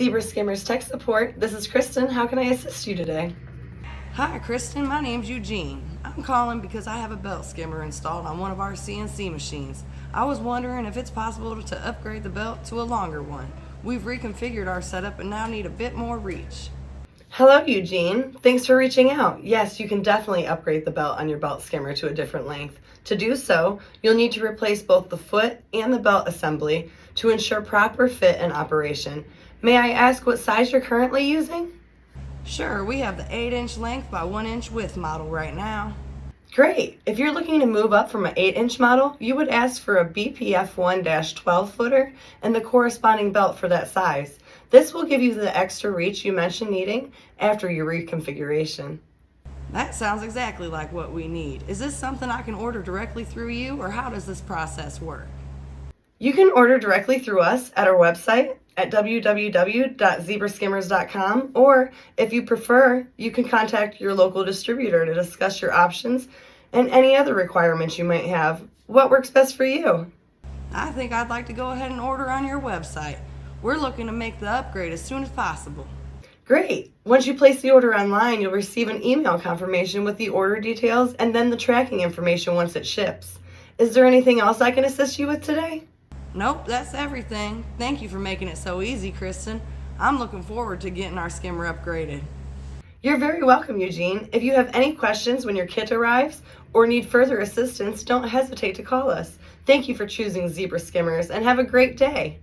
Zebra Skimmers Tech Support. This is Kristen. How can I assist you today? Hi Kristen, my name's Eugene. I'm calling because I have a belt skimmer installed on one of our CNC machines. I was wondering if it's possible to upgrade the belt to a longer one. We've reconfigured our setup and now need a bit more reach. Hello, Eugene. Thanks for reaching out. Yes, you can definitely upgrade the belt on your belt skimmer to a different length. To do so, you'll need to replace both the foot and the belt assembly to ensure proper fit and operation. May I ask what size you're currently using? Sure, we have the 8-inch length by 1-inch width model right now. Great. If you're looking to move up from an 8-inch model, you would ask for a BPF 1-12 footer and the corresponding belt for that size. This will give you the extra reach you mentioned needing after your reconfiguration. That sounds exactly like what we need. Is this something I can order directly through you, or how does this process work? You can order directly through us at our website at www.zebraskimmers.com, or if you prefer, you can contact your local distributor to discuss your options and any other requirements you might have. What works best for you? I think I'd like to go ahead and order on your website. We're looking to make the upgrade as soon as possible. Great. Once you place the order online, you'll receive an email confirmation with the order details and then the tracking information once it ships. Is there anything else I can assist you with today? Nope, that's everything. Thank you for making it so easy, Kristen. I'm looking forward to getting our skimmer upgraded. You're very welcome, Eugene. If you have any questions when your kit arrives or need further assistance, don't hesitate to call us. Thank you for choosing Zebra Skimmers and have a great day.